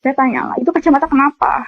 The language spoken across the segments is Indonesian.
Saya tanya, itu kacamata kenapa?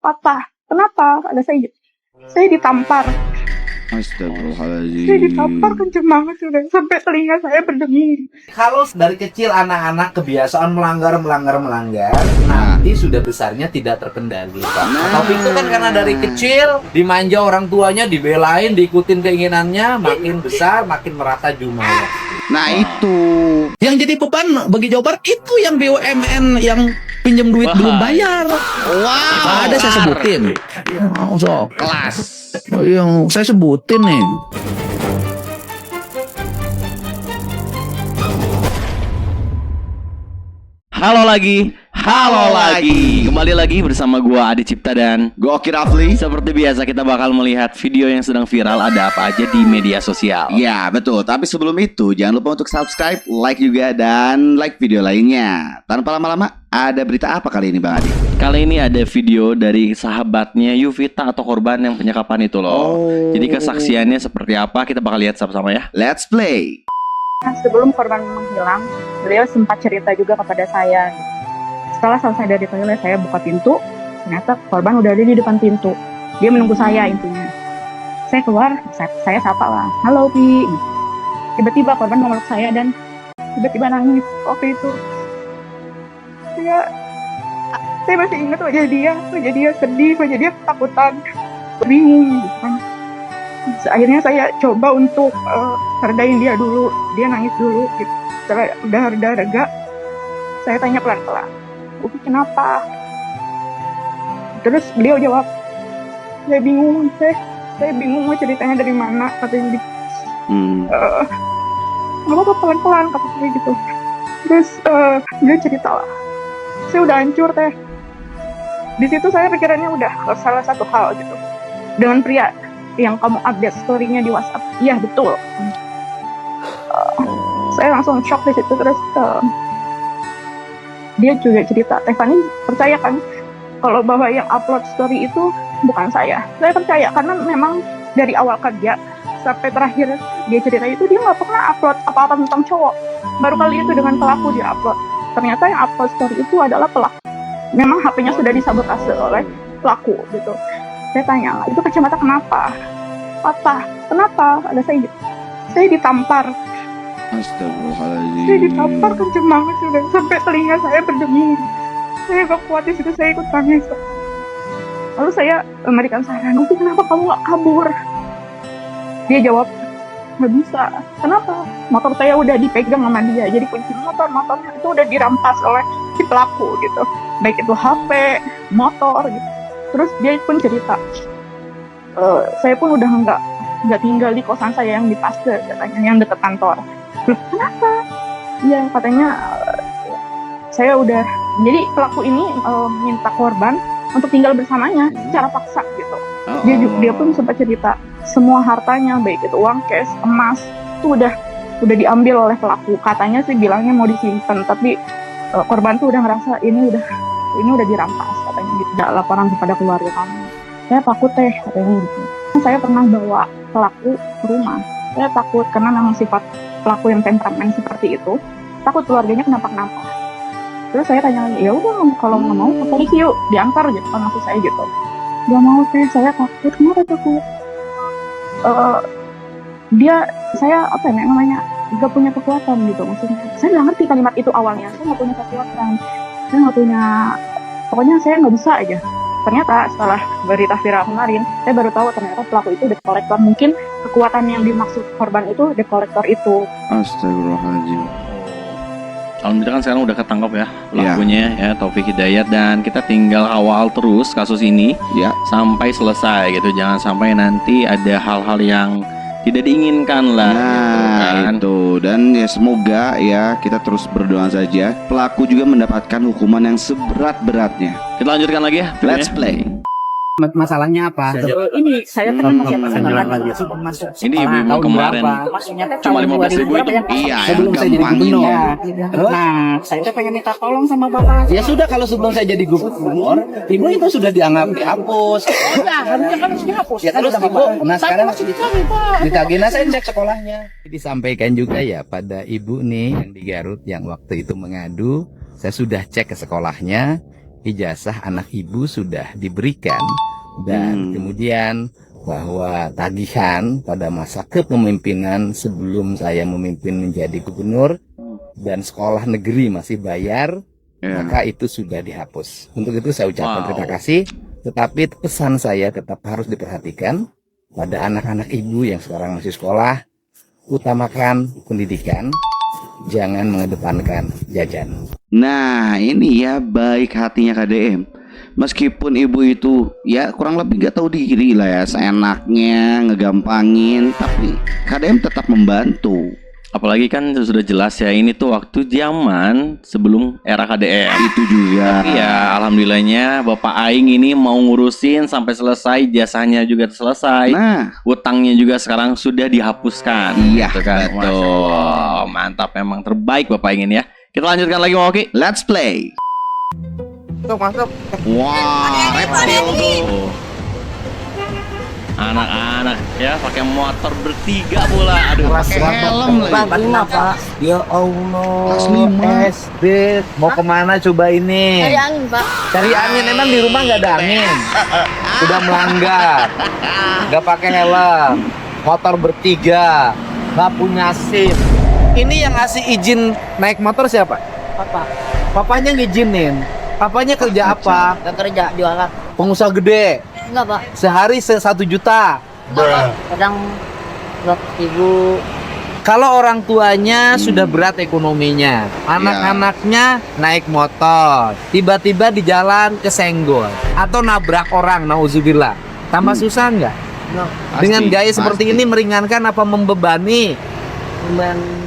Patah. Kenapa? Ada saya ditampar. Saya Astagfirullahaladzim. ditampar kenceng banget sudah sampai telinga saya berdenging. Kalau dari kecil anak-anak kebiasaan melanggar, nanti sudah besarnya tidak terkendali, Pak. Tapi itu kan karena dari kecil dimanja orang tuanya, dibelain, diikutin keinginannya, makin besar, makin merata jumawa. Nah itu Yang jadi beban bagi Jawa Barat itu yang BUMN yang pinjam duit belum bayar. wow, Ada saya sebutin. So, kelas. yang saya sebutin nih. Halo lagi. Kembali lagi bersama gua Adi Cipta dan Gokil Rafli. seperti biasa kita bakal melihat video yang sedang viral ada apa aja di media sosial. Ya betul, tapi sebelum itu jangan lupa untuk subscribe, like juga, dan like video lainnya. Tanpa lama-lama, ada berita apa kali ini Bang Adi? Kali ini ada video dari sahabatnya Yuvita atau korban yang penyekapan itu loh. Jadi kesaksiannya seperti apa kita bakal lihat sama-sama ya. Let's play. Nah, sebelum korban menghilang, beliau sempat cerita juga kepada saya. Setelah selesai dari toilet, saya buka pintu. Ternyata korban udah ada di depan pintu. Dia menunggu saya intinya. Saya keluar, saya sapa lah. Halo, Pi. Tiba-tiba korban memeluk saya dan tiba-tiba nangis. Waktu itu, saya masih ingat wajah dia sedih, wajah dia ketakutan, bingung gitu kan. Akhirnya saya coba untuk redain dia dulu, dia nangis dulu gitu. Setelah udah reda, saya tanya pelan-pelan, Upi kenapa? Terus beliau jawab, saya bingung mau ceritanya dari mana, katanya nggak apa-apa pelan-pelan kata saya gitu. Terus dia cerita lah, saya udah hancur teh. Di situ saya pikirannya udah salah satu hal gitu, dengan pria yang kamu update story-nya di WhatsApp. Iya betul. Saya langsung shock di situ. Terus dia juga cerita, Tefani percaya kan kalau bahwa yang upload story itu bukan saya. Saya percaya karena memang dari awal kerja sampai terakhir dia cerita itu dia nggak pernah upload apa-apa tentang cowok. Baru kali itu dengan pelaku dia upload. Ternyata yang upload story itu adalah pelaku. Memang HP-nya sudah disabotase oleh pelaku gitu. Saya tanya, itu kacamata kenapa? Patah. Kenapa? Ada saya ditampar. Astagfirullahaladzim. Saya ditampar kenceng banget sudah sampai telinga saya berdenging. Saya gak kuat di situ, saya ikut nangis. Lalu saya memberikan saran, Upi kenapa kamu gak kabur? Dia jawab, gak bisa. Kenapa? Motor saya udah dipegang sama dia. Jadi kunci motornya itu udah dirampas oleh si pelaku gitu. Baik itu HP, motor gitu. Terus dia pun cerita, saya pun udah nggak tinggal di kosan saya yang di Paste katanya, yang dekat kantor. Loh, kenapa? Ya katanya saya udah, jadi pelaku ini minta korban untuk tinggal bersamanya secara paksa gitu. Dia pun sempat cerita semua hartanya, baik itu uang cash, emas, itu udah diambil oleh pelaku. Katanya sih bilangnya mau disimpan, tapi korban tuh udah ngerasa ini udah dirampas katanya, tidak laporan kepada keluarga kamu. Saya takut teh katanya gitu. Saya pernah bawa pelaku ke rumah. Saya takut karena memang sifat pelaku yang temperamen seperti itu. Takut keluarganya kenapa-kenapa. Terus saya tanya lagi, ya udah kalau nggak mau ke polisi yuk, diantar gitu kan maksud saya gitu. Gak mau teh, saya takut. Kenapa takut? Saya apa ya namanya, gak punya kekuatan gitu maksudnya. Saya nggak ngerti kalimat itu awalnya. Saya nggak punya kekuatan. Saya nggak punya, pokoknya saya nggak bisa aja. Ternyata setelah berita viral kemarin, saya baru tahu ternyata pelaku itu debt collector. Mungkin kekuatan yang dimaksud korban itu debt collector itu. Astagfirullahaladzim. Alhamdulillah kan sekarang udah ketangkap ya pelakunya ya Taufik Hidayat, dan kita tinggal awal terus kasus ini Ya. sampai selesai gitu. Jangan sampai nanti ada hal-hal yang tidak diinginkan lah gitu kan. Itu, dan ya semoga ya kita terus berdoa saja pelaku juga mendapatkan hukuman yang seberat-beratnya. Kita lanjutkan lagi ya filmnya. Let's play. Masalahnya apa? Ini saya kan masih masuk Ini sekolah ibu-ibu tahun kemarin. berapa? Maksudnya Cuma 15.000 itu. Iya, sebelum saya jadi gampang gubernur. ini. Nah, saya tuh pengen minta tolong sama bapak. Ya sudah, kalau sebelum saya jadi gubernur, ibu itu sudah dianggap dihapus. Ya, harusnya kan harus dihapus. Ya kan sudah bapak. Nah, sekarang masih ditagih, Pak. Ditagih, nah saya cek sekolahnya. Disampaikan juga ya pada ibu nih yang di Garut yang waktu itu mengadu, saya sudah cek ke sekolahnya, ijazah anak ibu sudah diberikan, dan kemudian bahwa tagihan pada masa kepemimpinan sebelum saya memimpin menjadi gubernur dan sekolah negeri masih bayar, maka itu sudah dihapus. Untuk itu saya ucapkan terima kasih, tetapi pesan saya tetap harus diperhatikan pada anak-anak ibu yang sekarang masih sekolah. Utamakan pendidikan, jangan mengedepankan jajan. Nah, ini ya baik hatinya KDM. Meskipun ibu itu ya kurang lebih nggak tahu diri lah ya, seenaknya ngegampangin, tapi KDM tetap membantu. Apalagi kan sudah jelas ya, ini tuh waktu zaman sebelum era KDM. Itu juga. Tapi ya alhamdulillahnya Bapak Aing ini mau ngurusin sampai selesai, jasanya juga selesai. Nah, Utangnya juga sekarang sudah dihapuskan. Iya, gitu kan. betul. Tuh, mantap, memang terbaik Bapak Aing ini ya. Kita lanjutkan lagi Mang Oki. let's play. Masuk. Wah, reptil tuh. Anak-anak ya pakai motor bertiga pula. Aduh, Pakai helm lagi. Pak. Ya Allah. Kelas 5. SD. Mau kemana coba ini? Cari angin, Pak. Cari angin, emang di rumah nggak ada angin. Udah melanggar. Nggak pakai helm. Motor bertiga. Nggak punya SIM. Ini yang ngasih izin naik motor siapa? Papa. Papanya ngizinin. Papanya kerja apa? Gak kerja, jualan. Pengusaha gede. Enggak, Pak. Sehari 1 juta. Enggak, Pak. Kadang 200.000. Kalau orang tuanya sudah berat ekonominya, anak-anaknya naik motor, tiba-tiba di jalan kesenggol atau nabrak orang, nauzubillah, tambah susah nggak? Dengan gaya seperti ini meringankan apa membebani?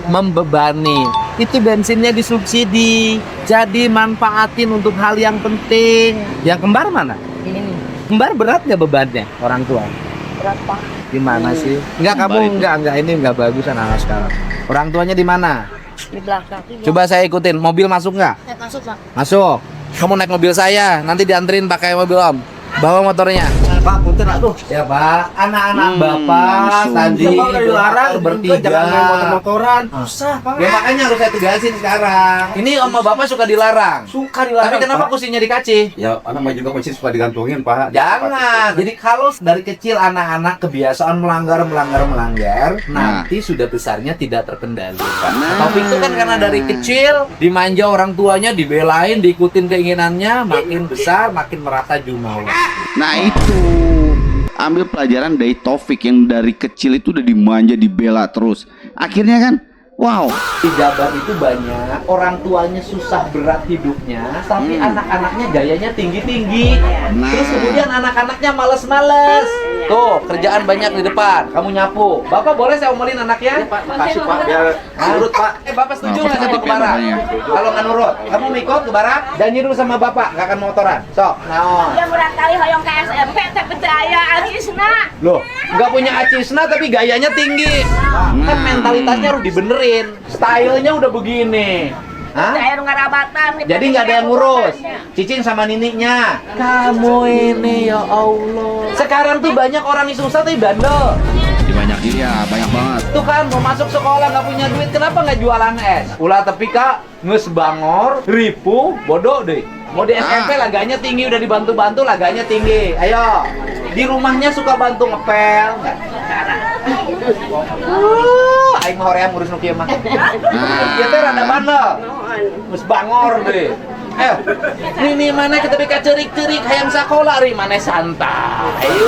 Membebani. Itu bensinnya disubsidi, jadi manfaatin untuk hal yang penting. Yang kembar mana? Ini Kembar berat nggak bebannya orang tua? berapa? Gimana sih? Enggak, kamu enggak ini enggak bagus anak sekarang. Orang tuanya di mana? Di belakang. Coba saya ikutin. Mobil masuk nggak? Masuk, Pak. Masuk. Kamu naik mobil saya, nanti dianterin pakai mobil Om. Bawa motornya. Pak, punten aduh. Ya, Pak. Anak-anak Bapak tadi dilarang bertiga. Jangan main motor-motoran. Susah, Pak. Ya makanya harus saya tugasin sekarang. Ini Om sama Bapak suka dilarang. Suka dilarang. Tapi kenapa kusinya dikasih? Ya, anak mah juga masih suka digantungin, Pak. Jangan. Jadi kalau dari kecil anak-anak kebiasaan melanggar, nanti sudah besarnya tidak terkendali. Topik itu kan karena dari kecil dimanja orang tuanya, dibelain, diikutin keinginannya, makin besar makin merata jumawa. Nah itu, ambil pelajaran dari Taufik yang dari kecil itu udah dimanja, dibela terus. Akhirnya kan, wow. Di Jabar itu banyak orang tuanya susah berat hidupnya, tapi anak-anaknya gayanya tinggi-tinggi. Nah. Terus kemudian anak-anaknya males-males. Tuh, kerjaan banyak di depan. Kamu nyapu. Bapak boleh saya omelin anaknya? Kasih, Pak, biar nurut, Pak. Bapak setuju Nah, nggak sama Pak, ke Bara? namanya. Kalau nggak nurut, kamu mau ikut ke Bara? Janji dulu sama Bapak, nggak akan motoran. Sok, naon. Dia barangkali hoyong ke SMP, tak percaya Acisna. Loh, nggak punya acisna tapi gayanya tinggi. Kan mentalitasnya harus dibenerin. Stylenya udah begini. Hah? Saya ngarabatan. Jadi nggak ada yang ngurus. Cicing sama niniknya. Kamu ini ya Allah. Sekarang tuh banyak orang yang susah tapi bandel. Banyak, iya banyak banget. Tuh kan mau masuk sekolah nggak punya duit, kenapa nggak jualan es? Ulah tapi kak nges bangor, ripu, bodoh deh. Mau di SMP laganya tinggi, udah dibantu-bantu laganya tinggi. Ayo, di rumahnya suka bantu ngepel. Aing mah hoream ngurus nukia mah. Dia teh rada bandel. Nges bangor deh. Ayo, ini mana kita bika cerik-cerik hayang sakola ri mana santai. Ayo,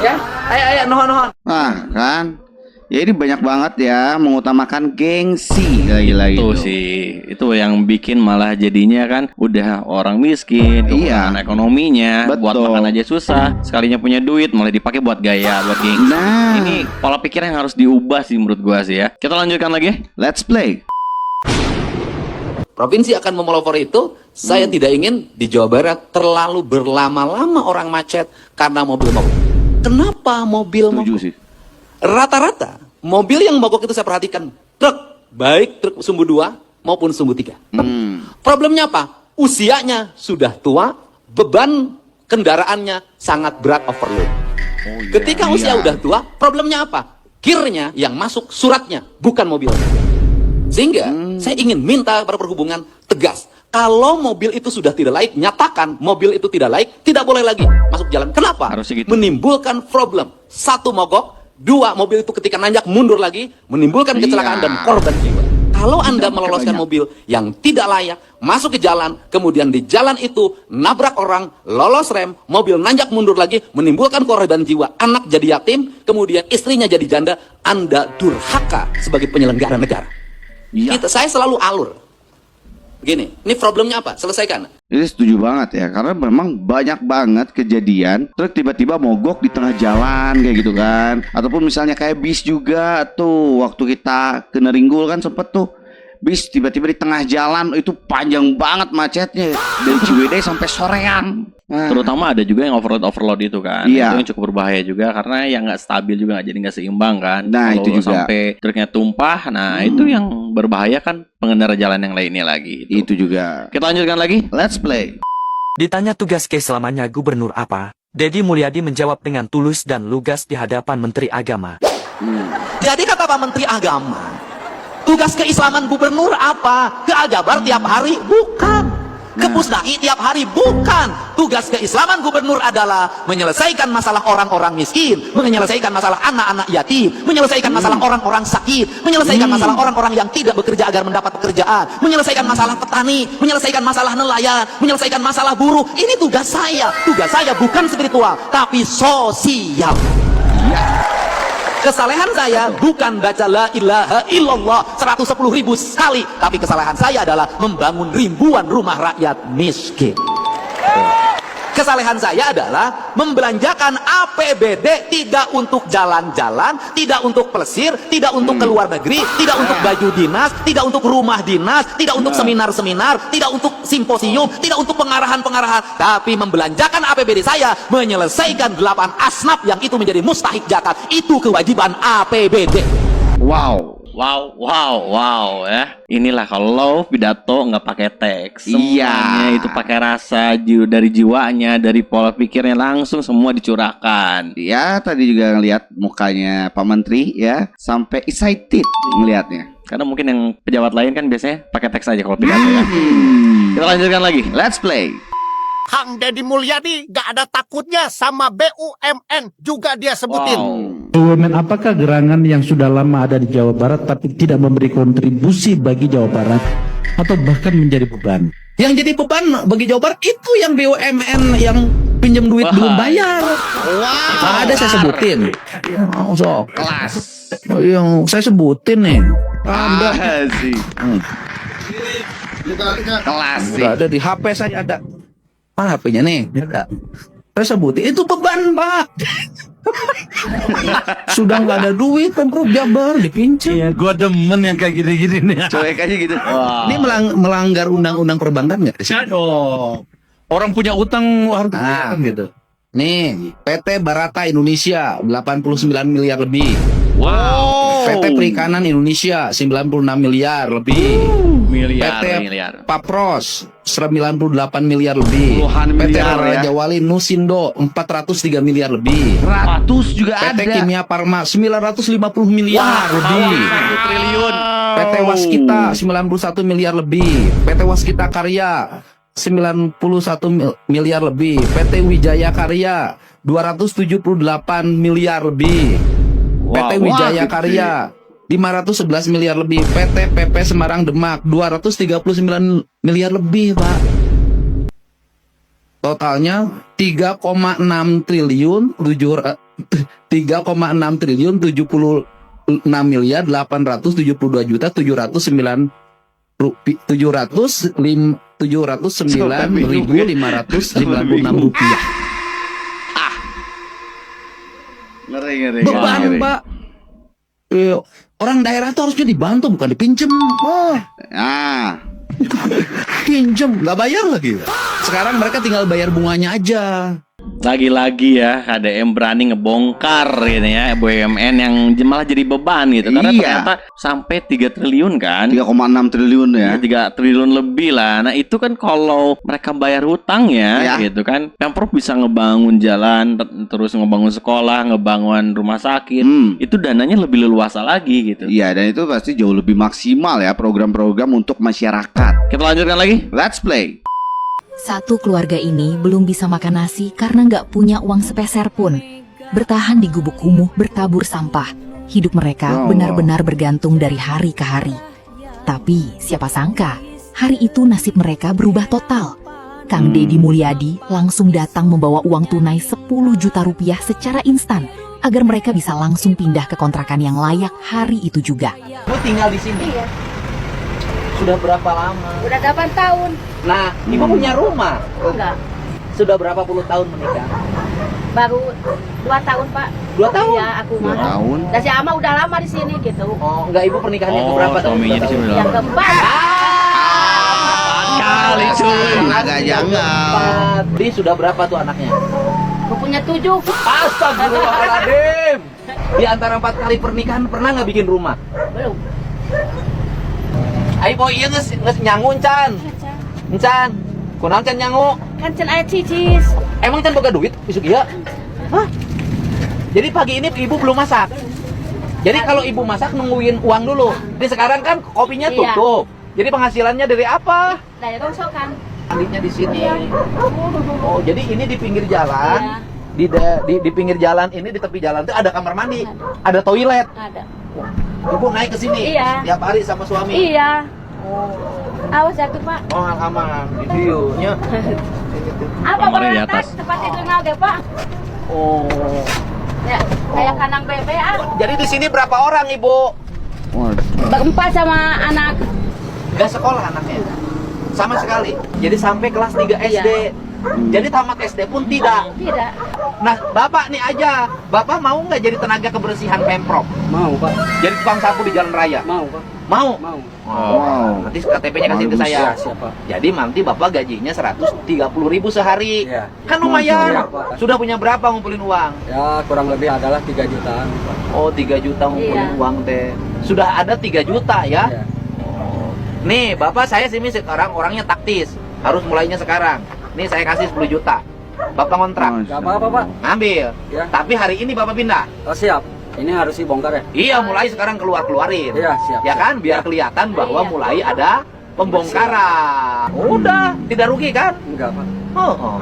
ya. Ayo, nuhun. Nah kan, ya ini banyak banget ya mengutamakan gengsi lagi-lagi Tuh tuh. sih, itu yang bikin malah jadinya kan udah orang miskin, Iya. kekurangan ekonominya, buat Betul. makan aja susah. Sekalinya punya duit malah dipakai buat gaya, buat gengsi. Nah. Ini pola pikir yang harus diubah sih menurut gua sih ya. Kita lanjutkan lagi. Let's play. Provinsi akan memelopori itu, saya tidak ingin di Jawa Barat terlalu berlama-lama orang macet karena mobil mogok. Kenapa mobil Setuju mogok? sih. Rata-rata mobil yang mogok itu saya perhatikan truk, baik truk sumbu 2 maupun sumbu 3. Problemnya apa? Usianya sudah tua, beban kendaraannya sangat berat, overload. Ketika usia udah tua, problemnya apa? Gearnya yang masuk suratnya, bukan mobilnya. Sehingga saya ingin minta para perhubungan tegas, Kalau mobil itu sudah tidak laik, nyatakan mobil itu tidak laik, tidak boleh lagi masuk jalan. Kenapa? Harusnya gitu. Menimbulkan problem. 1, mogok. 2, mobil itu ketika nanjak mundur lagi, menimbulkan kecelakaan dan korban jiwa. Kalau Anda meloloskan mobil yang tidak layak, masuk ke jalan, kemudian di jalan itu nabrak orang, lolos rem, mobil nanjak mundur lagi, menimbulkan korban jiwa, anak jadi yatim, kemudian istrinya jadi janda, Anda durhaka sebagai penyelenggara negara. Saya selalu alur. Begini, ini problemnya apa? Selesaikan. Ini setuju banget ya, karena memang banyak banget kejadian truk tiba-tiba mogok di tengah jalan kayak gitu kan. Ataupun misalnya kayak bis juga tuh, waktu kita ke Neringgul kan sempet tuh bis tiba-tiba di tengah jalan, itu panjang banget macetnya dari Ciwidey sampai sorean. Terutama ada juga yang overload itu kan. Iya. Itu yang cukup berbahaya juga karena yang nggak stabil juga, jadi nggak seimbang kan. Nah, Kalau itu juga. sampai truknya tumpah, nah itu yang berbahaya kan pengendara jalan yang lainnya lagi. Itu juga. Kita lanjutkan lagi. Let's play. Ditanya tugas keselamanya gubernur apa, Deddy Mulyadi menjawab dengan tulus dan lugas di hadapan Menteri Agama. Jadi kata Pak Menteri Agama, tugas keislaman gubernur apa? Ke Al-Jabar tiap hari? Bukan. Ke Pusdai tiap hari? Bukan. Tugas keislaman gubernur adalah menyelesaikan masalah orang-orang miskin, menyelesaikan masalah anak-anak yatim, menyelesaikan masalah orang-orang sakit, menyelesaikan masalah orang-orang yang tidak bekerja agar mendapat pekerjaan, menyelesaikan masalah petani, menyelesaikan masalah nelayan, menyelesaikan masalah buruh. Ini tugas saya. Tugas saya bukan spiritual, tapi sosial. Kesalehan saya bukan baca la ilaha illallah 110.000 sekali, tapi kesalehan saya adalah membangun ribuan rumah rakyat miskin. Kesalehan saya adalah membelanjakan APBD tidak untuk jalan-jalan, tidak untuk plesir, tidak untuk keluar negeri, tidak untuk baju dinas, tidak untuk rumah dinas, tidak untuk seminar-seminar, tidak untuk simposium, tidak untuk pengarahan-pengarahan, tapi membelanjakan APBD saya menyelesaikan 8 asnaf yang itu menjadi mustahik zakat. Itu kewajiban APBD. Wow. Wow ya. Inilah kalau pidato nggak pakai teks, semuanya itu pakai rasa dari jiwanya, dari pola pikirnya langsung semua dicurahkan. Ya, tadi juga ngeliat mukanya Pak Menteri ya, sampai excited ngelihatnya. Karena mungkin yang pejabat lain kan biasanya pakai teks aja kalau pidato ya. Kita lanjutkan lagi. Let's play. Kang Deddy Mulyadi gak ada takutnya sama BUMN juga dia sebutin. BUMN apakah gerangan yang sudah lama ada di Jawa Barat tapi tidak memberi kontribusi bagi Jawa Barat atau bahkan menjadi beban? Yang jadi beban bagi Jawa Barat itu yang BUMN yang pinjam duit belum bayar. Ada saya sebutin. Kelas. Yang saya sebutin nih. Ada sih. Kelas sih. Udah ada di HP saya ada. Mana HP-nya nih? Ada. Saya sebutin itu beban, Pak. Sudah nggak ada duit Pemprov Jabar dipinjam. Iya, gua demen yang kayak gini-gini nih. Cuek aja gitu. Ini melanggar undang-undang perbankan nggak? Aduh. Orang punya utang harus gitu. Nih, PT Barata Indonesia 89 miliar lebih. Wow. PT Perikanan Indonesia 96 miliar lebih. PT Papros 98 miliar lebih. PT Raja Wali Nusindo 403 miliar lebih. 100 juga PT ada. Kimia Farma 950 miliar lebih. 1 triliun. PT Waskita 91 miliar lebih. PT Waskita Karya 91 miliar lebih. PT Wijaya Karya 278 miliar lebih. PT Wijaya Karya 511 miliar lebih. PT PP Semarang Demak 239 miliar lebih, Pak. Totalnya 3,6 triliun 76 miliar 872 juta 709.596 rupiah. Ngeri. Beban, Pak. Orang daerah itu harusnya dibantu bukan dipinjem. Pinjem, nggak bayar lagi. Sekarang mereka tinggal bayar bunganya aja. Lagi-lagi ya KDM berani ngebongkar gitu ya BUMN yang malah jadi beban gitu. Karena Iya. ternyata sampai 3 triliun kan. 3,6 triliun ya. 3 triliun lebih lah. Nah itu kan kalau mereka bayar hutang ya, Ya. gitu kan. Pemprov bisa ngebangun jalan, terus ngebangun sekolah, ngebangun rumah sakit. Itu dananya lebih leluasa lagi gitu. Iya, dan itu pasti jauh lebih maksimal ya program-program untuk masyarakat. Kita lanjutkan lagi. Let's play. Satu keluarga ini belum bisa makan nasi karena nggak punya uang sepeser pun. Bertahan di gubuk kumuh bertabur sampah. Hidup mereka benar-benar bergantung dari hari ke hari. Tapi siapa sangka, hari itu nasib mereka berubah total. Kang Deddy Mulyadi langsung datang membawa uang tunai 10 juta rupiah secara instan agar mereka bisa langsung pindah ke kontrakan yang layak hari itu juga. Ibu tinggal di sini? Iya. Sudah berapa lama? Udah 8 tahun. Nah, ibu punya rumah? Enggak. Sudah berapa puluh tahun menikah? Baru 2 tahun, Pak. 2 tahun? Iya, aku mah. 2 tahun. Dan si Ama udah lama di sini gitu. Oh, enggak, ibu pernikahan yang keberapa tahun? suaminya di sini udah Yang lama. keempat. Kali cuy. Agak jangan. Di sudah berapa tuh anaknya? Aku punya 7. Astagfirullahaladzim. Di antara 4 kali pernikahan pernah nggak bikin rumah? Belum. Ayo boy, iya nges nyangu Can. Can, kunang Can nyangu. Kan cen aya cicis. Emang Can boga duit besok iya? Hah? Jadi pagi ini ibu belum masak. Jadi kalau ibu masak nungguin uang dulu. Jadi sekarang kan kopinya Iya. tutup. Jadi penghasilannya dari apa? Dari gongsokan. Mandinya di sini. Iya. Oh, jadi ini di pinggir jalan. Di pinggir jalan ini, di tepi jalan itu ada kamar mandi, ada toilet. Ada. Ibu naik ke sini Iya. tiap hari sama suami. Iya. Awas jatuh, Pak. Oh, aman. Itu nya. Apa Kamarnya di Pak? atas. Tempat tidur nalge, Pak. Oh. Ya, kayak kandang bebean. Jadi di sini berapa orang, Ibu? Berempat sama anak. Gak sekolah anaknya. Sama sekali. Jadi sampai kelas 3 Iya. SD. Jadi tamat SD pun tidak. Tidak. Nah, Bapak nih aja. Bapak mau nggak jadi tenaga kebersihan Pemprov? Mau, Pak. Jadi tukang sapu di jalan raya? Mau, Pak. Mau? Mau. Oh. Nanti KTP-nya kasih ke saya. Siapa? Jadi nanti Bapak gajinya 130.000 sehari. Iya. Kan lumayan. Iya, Pak. Sudah punya berapa ngumpulin uang? Ya, kurang lebih adalah 3 jutaan, Pak. Oh, 3 juta ngumpulin Iya. uang teh. Sudah ada 3 juta ya? Iya. Nih, Bapak saya sini sekarang orangnya taktis. Harus mulainya sekarang. Nih saya kasih 10 juta. Bapak ngontrak. Gak apa-apa, Pak. Ngambil. Ya. Tapi hari ini Bapak pindah. Oh, siap. Ini harus dibongkar ya? Iya, mulai sekarang keluarin. Iya, siap. Ya kan? Biar kelihatan bahwa Iya. mulai ada pembongkaran. Udah, tidak rugi kan? Enggak, Pak. Oh.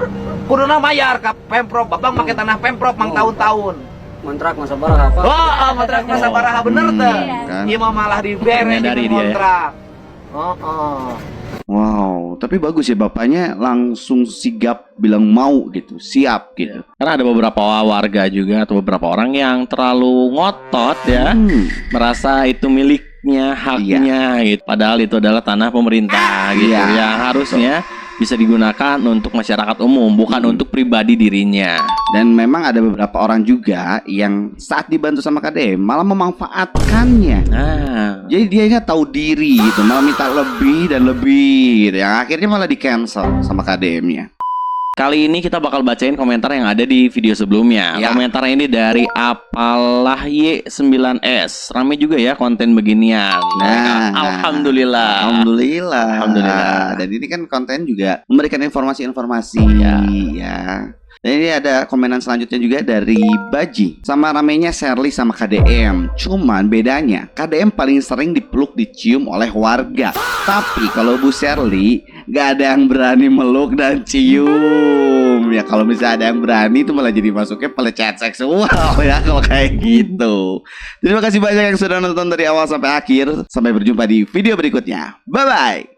Kuduna mayar ke Pemprov. Bapak pakai tanah Pemprov mang tahun-tahun. Kontrak masa baraha, Pak. Oh, kontrak masa baraha bener tuh. kan. Iya mah malah diberes Menyadari di dia ya. kontrak. Oh. Wow, tapi bagus ya bapaknya langsung sigap bilang mau gitu, siap gitu. Karena ada beberapa warga juga atau beberapa orang yang terlalu ngotot ya, merasa itu miliknya, haknya gitu. Padahal itu adalah tanah pemerintah gitu. Iya. Yang harusnya bisa digunakan untuk masyarakat umum, bukan untuk pribadi dirinya. Dan memang ada beberapa orang juga yang saat dibantu sama KDM malah memanfaatkannya. Nah, Jadi dia nggak tahu diri gitu, malah minta lebih dan lebih gitu. Yang akhirnya malah di cancel sama KDM-nya. kali ini kita bakal bacain komentar yang ada di video sebelumnya. Ya. Komentar ini dari Apalah Y9S. Rame juga ya konten beginian. Nah. Alhamdulillah. Alhamdulillah. Alhamdulillah. Dan ini kan konten juga memberikan informasi-informasi ya. Dan ini ada komenan selanjutnya juga dari Baji. Sama ramenya Shirley sama KDM. Cuman bedanya KDM paling sering dipeluk dicium oleh warga. Tapi kalau Bu Shirley gak ada yang berani meluk dan cium. Ya kalau misalnya ada yang berani itu malah jadi masuknya pelecehan seksual ya kalau kayak gitu. Terima kasih banyak yang sudah nonton dari awal sampai akhir. Sampai berjumpa di video berikutnya. Bye bye.